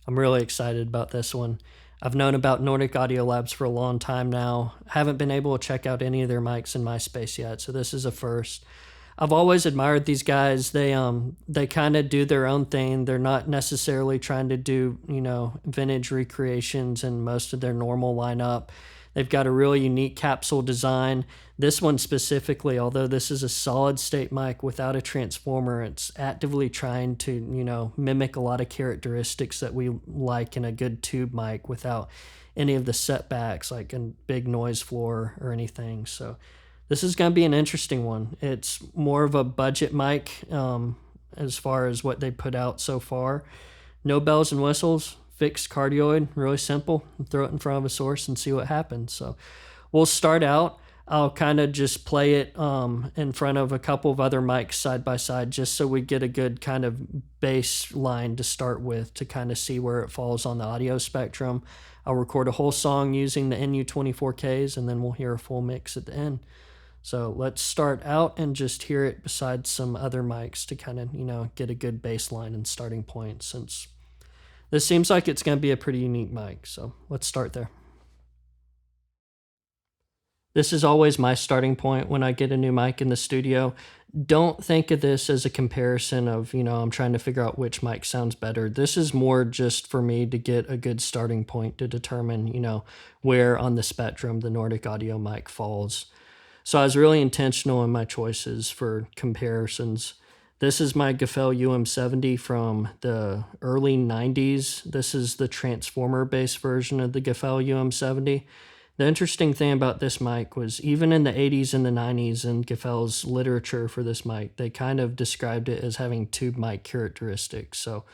I'm really excited about this one. I've known about Nordic Audio Labs for a long time now. Haven't been able to check out any of their mics in my space yet, so this is a first. I've always admired these guys. They kind of do their own thing. They're not necessarily trying to do, vintage recreations in most of their normal lineup. They've got a really unique capsule design. This one specifically, although this is a solid state mic without a transformer, it's actively trying to, mimic a lot of characteristics that we like in a good tube mic without any of the setbacks like a big noise floor or anything. So this is going to be an interesting one. It's more of a budget mic as far as what they put out so far. No bells and whistles, fixed cardioid, really simple. Throw it in front of a source and see what happens. So we'll start out. I'll kind of just play it in front of a couple of other mics side by side just so we get a good kind of baseline to start with to kind of see where it falls on the audio spectrum. I'll record a whole song using the NU-24Ks and then we'll hear a full mix at the end. So let's start out and just hear it besides some other mics to kind of, get a good baseline and starting point, since this seems like it's going to be a pretty unique mic. So let's start there. This is always my starting point when I get a new mic in the studio. Don't think of this as a comparison of, I'm trying to figure out which mic sounds better. This is more just for me to get a good starting point to determine, where on the spectrum the Nordic audio mic falls. So I was really intentional in my choices for comparisons. This is my Gefell UM70 from the early 90s. This is the transformer-based version of the Gefell UM70. The interesting thing about this mic was even in the 80s and the 90s in Gefell's literature for this mic, they kind of described it as having tube mic characteristics. So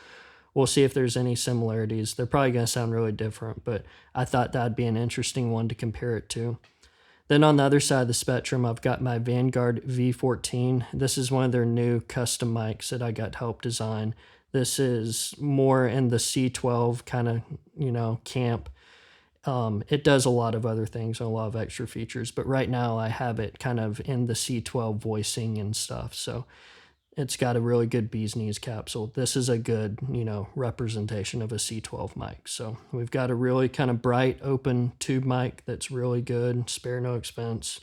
we'll see if there's any similarities. They're probably going to sound really different, but I thought that'd be an interesting one to compare it to. Then on the other side of the spectrum, I've got my Vanguard V14. This is one of their new custom mics that I got help design. This is more in the C12 kind of, camp. It does a lot of other things, a lot of extra features, but right now I have it kind of in the C12 voicing and stuff. So it's got a really good bee's knees capsule. This is a good, representation of a C12 mic. So we've got a really kind of bright, open tube mic that's really good, spare no expense.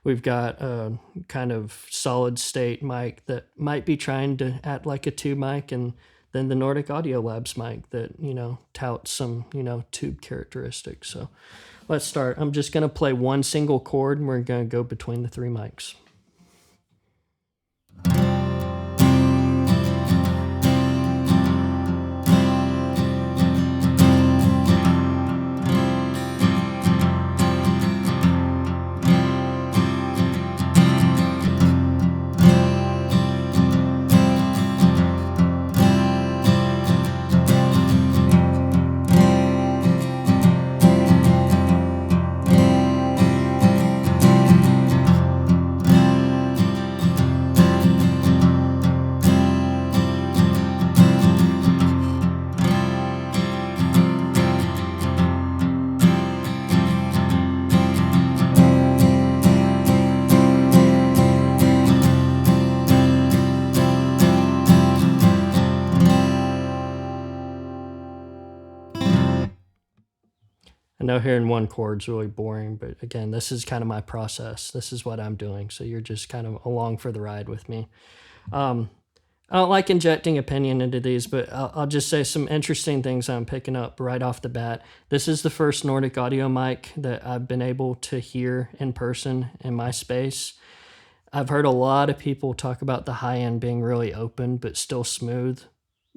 We've got a kind of solid state mic that might be trying to act like a tube mic, and then the Nordic Audio Labs mic that, touts some, tube characteristics. So let's start. I'm just going to play one single chord, and we're going to go between the three mics. I know hearing one chord is really boring, but again, this is kind of my process. This is what I'm doing, so you're just kind of along for the ride with me. I don't like injecting opinion into these, but I'll just say some interesting things I'm picking up right off the bat. This is the first Nordic audio mic that I've been able to hear in person in my space. I've heard a lot of people talk about the high end being really open, but still smooth.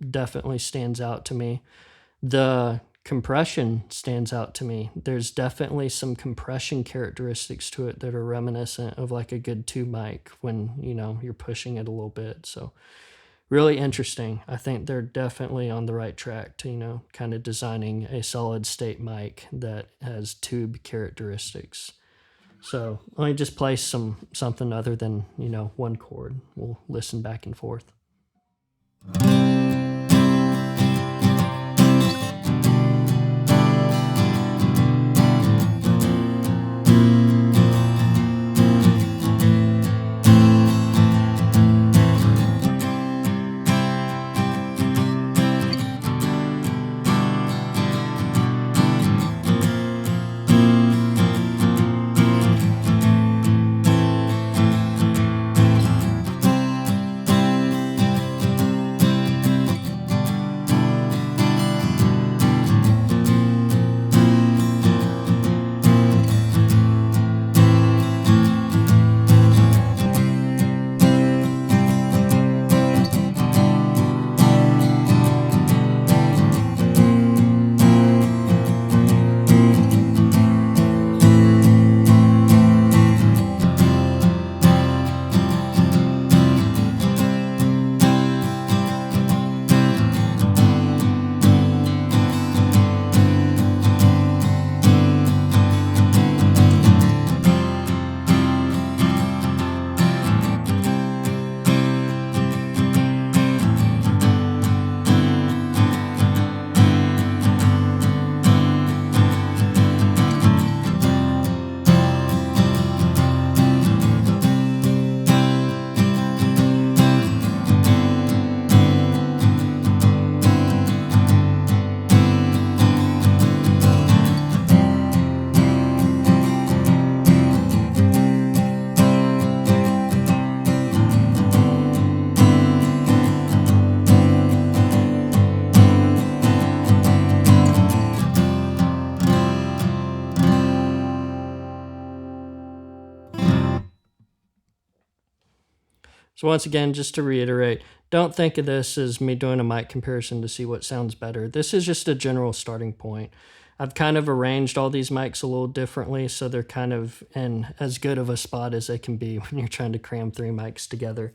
Definitely stands out to me. The compression stands out to me. There's definitely some compression characteristics to it that are reminiscent of like a good tube mic when, you're pushing it a little bit. So really interesting. I think they're definitely on the right track to, kind of designing a solid state mic that has tube characteristics. So let me just play something other than, one chord. We'll listen back and forth. So once again, just to reiterate, don't think of this as me doing a mic comparison to see what sounds better. This is just a general starting point. I've kind of arranged all these mics a little differently, so they're kind of in as good of a spot as they can be when you're trying to cram 3 mics together.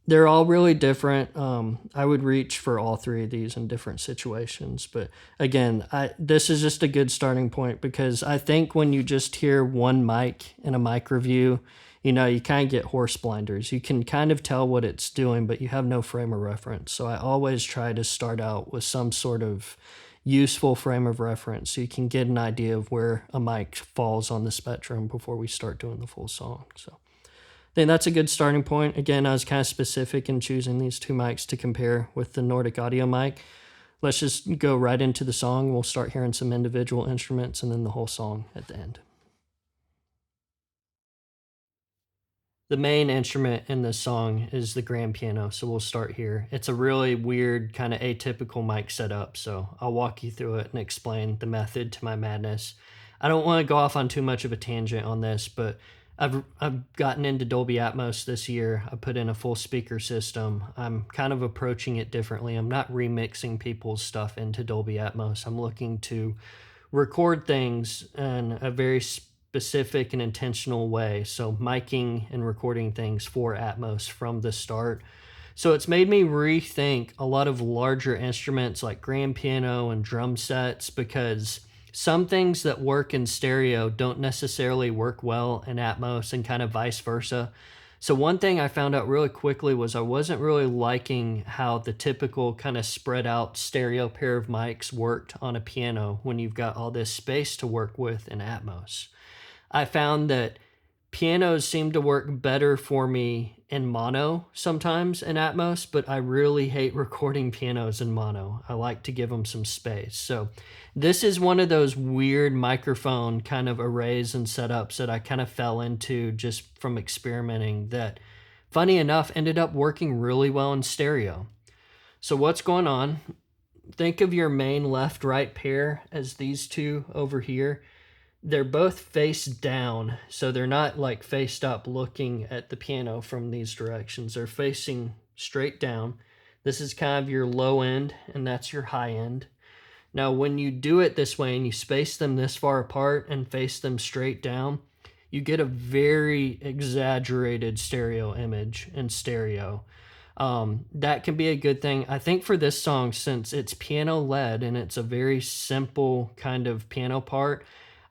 They're all really different. I would reach for all 3 of these in different situations. But again, this is just a good starting point, because I think when you just hear one mic in a mic review, you know, you kind of get horse blinders. You can kind of tell what it's doing, but you have no frame of reference. So I always try to start out with some sort of useful frame of reference so you can get an idea of where a mic falls on the spectrum before we start doing the full song. So I think that's a good starting point. Again, I was kind of specific in choosing these 2 mics to compare with the Nordic audio mic. Let's just go right into the song. We'll start hearing some individual instruments and then the whole song at the end. The main instrument in this song is the grand piano, so we'll start here. It's a really weird, kind of atypical mic setup, so I'll walk you through it and explain the method to my madness. I don't want to go off on too much of a tangent on this, but I've gotten into Dolby Atmos this year. I put in a full speaker system. I'm kind of approaching it differently. I'm not remixing people's stuff into Dolby Atmos. I'm looking to record things in a very specific and intentional way. So miking and recording things for Atmos from the start. So it's made me rethink a lot of larger instruments like grand piano and drum sets, because some things that work in stereo don't necessarily work well in Atmos, and kind of vice versa. So one thing I found out really quickly was I wasn't really liking how the typical kind of spread out stereo pair of mics worked on a piano when you've got all this space to work with in Atmos. I found that pianos seem to work better for me in mono sometimes in Atmos, but I really hate recording pianos in mono. I like to give them some space. So this is one of those weird microphone kind of arrays and setups that I kind of fell into just from experimenting that, funny enough, ended up working really well in stereo. So what's going on? Think of your main left-right pair as these 2 over here. They're both face down, so they're not like faced up looking at the piano from these directions. They're facing straight down. This is kind of your low end, and that's your high end. Now, when you do it this way and you space them this far apart and face them straight down, you get a very exaggerated stereo image in stereo. That can be a good thing. I think for this song, since it's piano led and it's a very simple kind of piano part,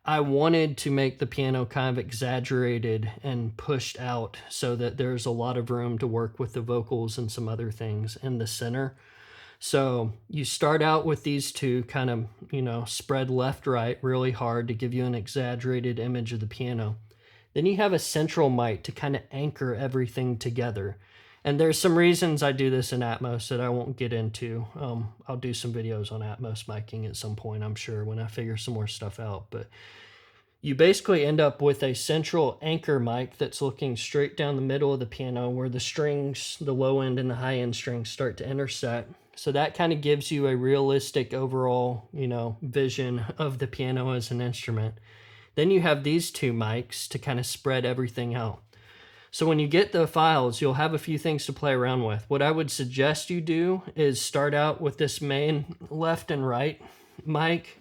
I wanted to make the piano kind of exaggerated and pushed out so that there's a lot of room to work with the vocals and some other things in the center. So you start out with these 2 kind of, you know, spread left, right really hard to give you an exaggerated image of the piano. Then you have a central mic to kind of anchor everything together. And there's some reasons I do this in Atmos that I won't get into. I'll do some videos on Atmos miking at some point, I'm sure, when I figure some more stuff out. But you basically end up with a central anchor mic that's looking straight down the middle of the piano, where the strings, the low end and the high end strings, start to intersect. So that kind of gives you a realistic overall, you know, vision of the piano as an instrument. Then you have these 2 mics to kind of spread everything out. So when you get the files, you'll have a few things to play around with. What I would suggest you do is start out with this main left and right mic,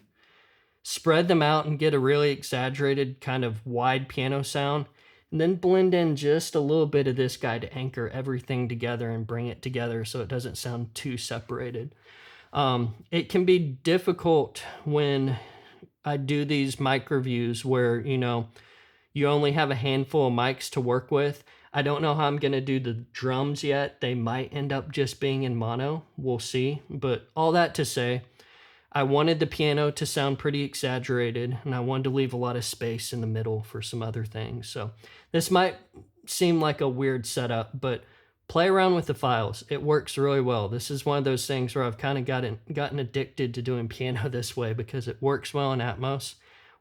spread them out and get a really exaggerated kind of wide piano sound, and then blend in just a little bit of this guy to anchor everything together and bring it together so it doesn't sound too separated. It can be difficult when I do these mic reviews where, you know, you only have a handful of mics to work with. I don't know how I'm going to do the drums yet. They might end up just being in mono. We'll see. But all that to say, I wanted the piano to sound pretty exaggerated, and I wanted to leave a lot of space in the middle for some other things. So this might seem like a weird setup, but play around with the files. It works really well. This is one of those things where I've kind of gotten addicted to doing piano this way, because it works well in Atmos,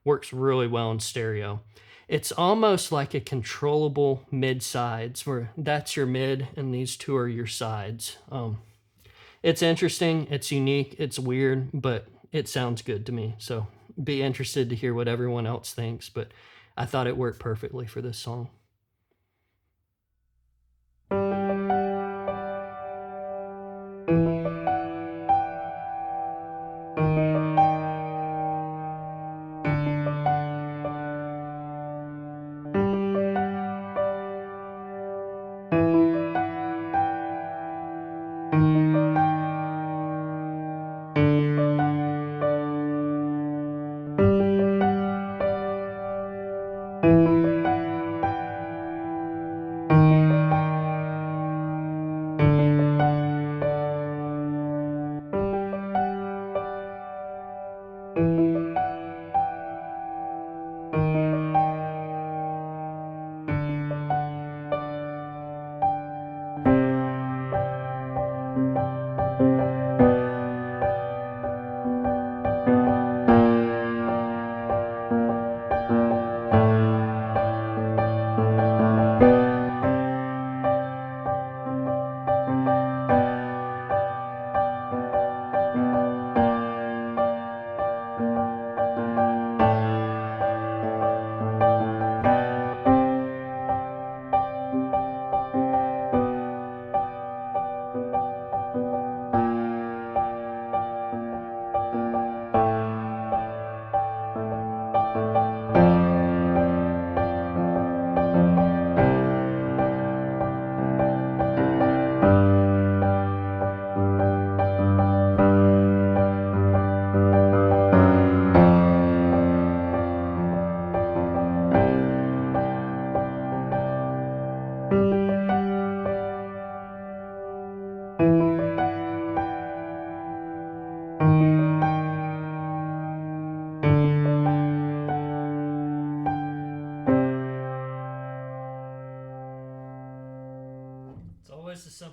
works really well in stereo. It's almost like a controllable mid-sides, where that's your mid and these 2 are your sides. It's interesting, it's unique, it's weird, but it sounds good to me. So be interested to hear what everyone else thinks, but I thought it worked perfectly for this song.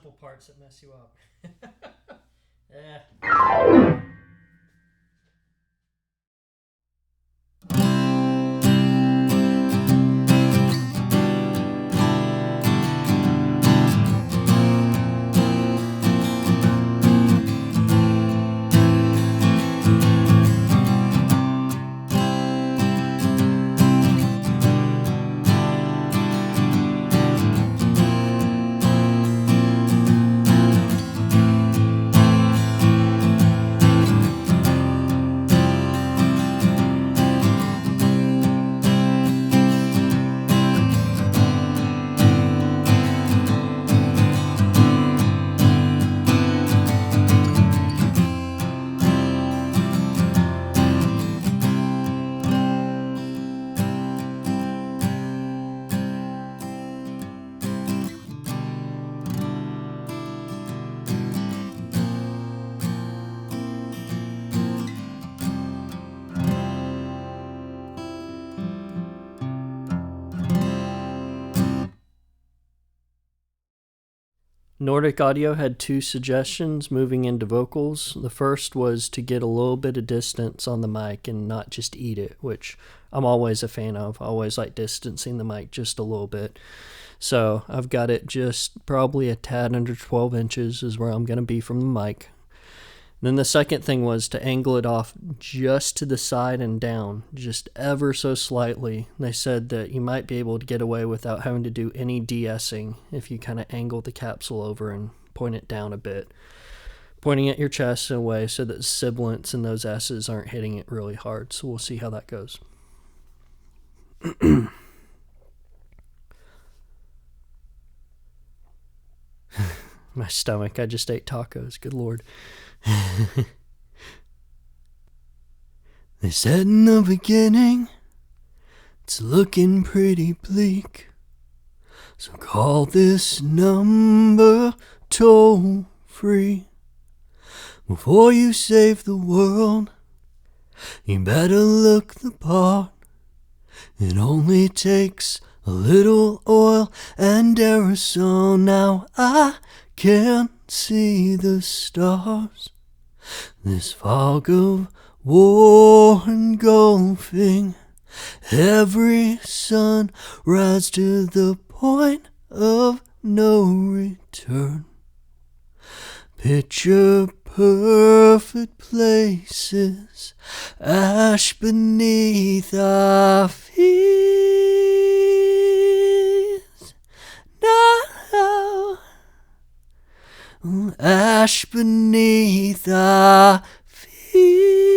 couple parts that mess you up. Yeah. Nordic Audio had 2 suggestions moving into vocals. The first was to get a little bit of distance on the mic and not just eat it, which I'm always a fan of. I always like distancing the mic just a little bit. So I've got it just probably a tad under 12 inches is where I'm going to be from the mic. Then the second thing was to angle it off just to the side and down, just ever so slightly. They said that you might be able to get away without having to do any de-essing if you kind of angle the capsule over and point it down a bit. Pointing at your chest in a way so that sibilants and those S's aren't hitting it really hard. So we'll see how that goes. My stomach, I just ate tacos, good Lord. They said in the beginning, it's looking pretty bleak. So call this number toll free. Before you save the world, you better look the part. It only takes a little oil and aerosol. Now I can see the stars. This fog of war engulfing every sunrise to the point of no return. Picture perfect places, ash beneath our feet. Now, ash beneath our feet.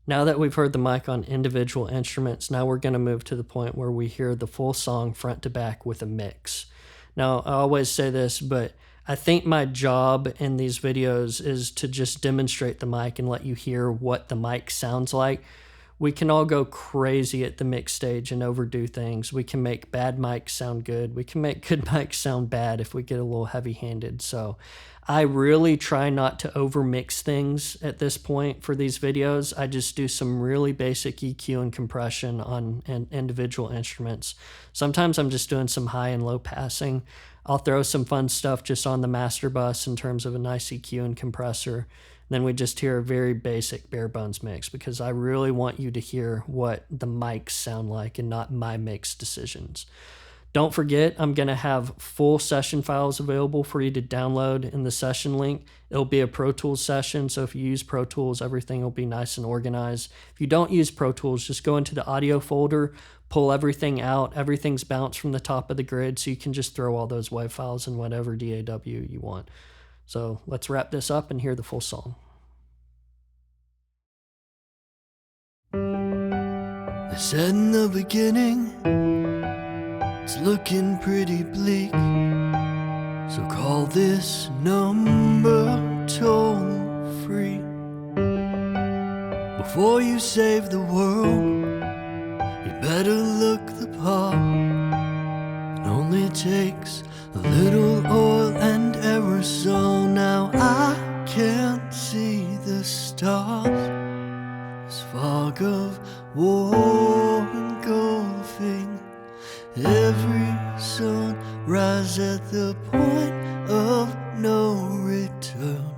Now that we've heard the mic on individual instruments, now we're going to move to the point where we hear the full song front to back with a mix. Now, I always say this, but I think my job in these videos is to just demonstrate the mic and let you hear what the mic sounds like. We can all go crazy at the mix stage and overdo things. We can make bad mics sound good. We can make good mics sound bad if we get a little heavy-handed. So I really try not to overmix things at this point for these videos. I just do some really basic EQ and compression on individual instruments. Sometimes I'm just doing some high and low passing. I'll throw some fun stuff just on the master bus in terms of a nice EQ and compressor. Then we just hear a very basic bare bones mix because I really want you to hear what the mics sound like and not my mix decisions. Don't forget, I'm going to have full session files available for you to download in the session link. It'll be a Pro Tools session, so if you use Pro Tools, everything will be nice and organized. If you don't use Pro Tools, just go into the audio folder, pull everything out. Everything's bounced from the top of the grid, so you can just throw all those WAV files in whatever DAW you want. So let's wrap this up and hear the full song. They said in the beginning, it's looking pretty bleak, so call this number toll free. Before you save the world, you better look the part. It only takes a little oil and aerosol. Now I can't see the stars. This fog of war and golfing, every sunrise at the point of no return.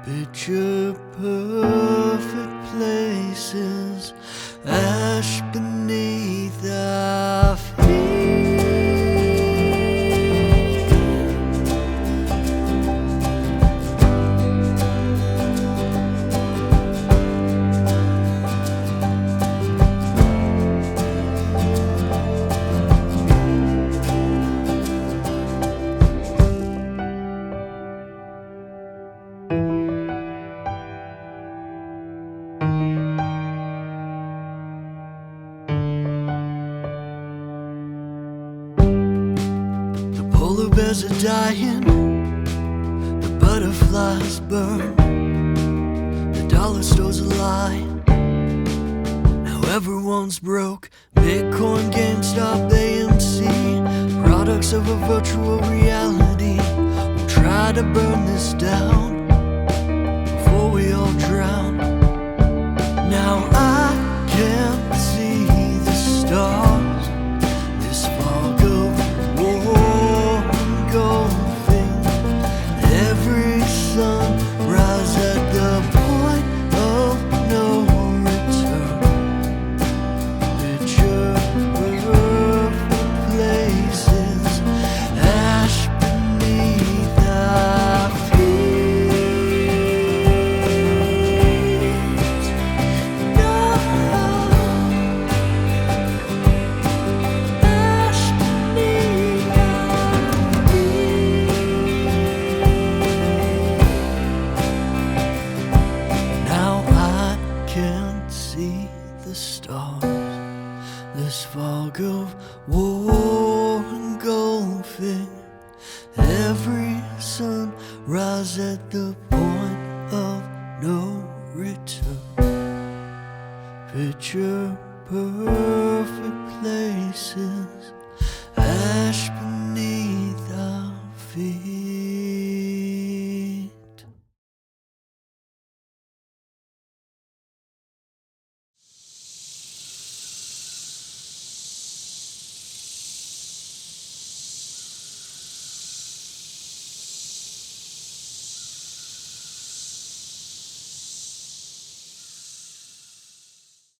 Picture perfect places, ash beneath our feet. Polar bears are dying, the butterflies burn, the dollar store's a lie. Now everyone's broke. Bitcoin, GameStop, AMC, products of a virtual reality. We'll try to burn this down before we all drown. Now I can't see the stars. This fog of war and golfing, every sunrise at the point of no return. Picture perfect places, ash beneath our feet. No, ash beneath our feet. Now I can't see the stars. This fog of war and golfing, every sunrise at the point of no return. Picture perfect places,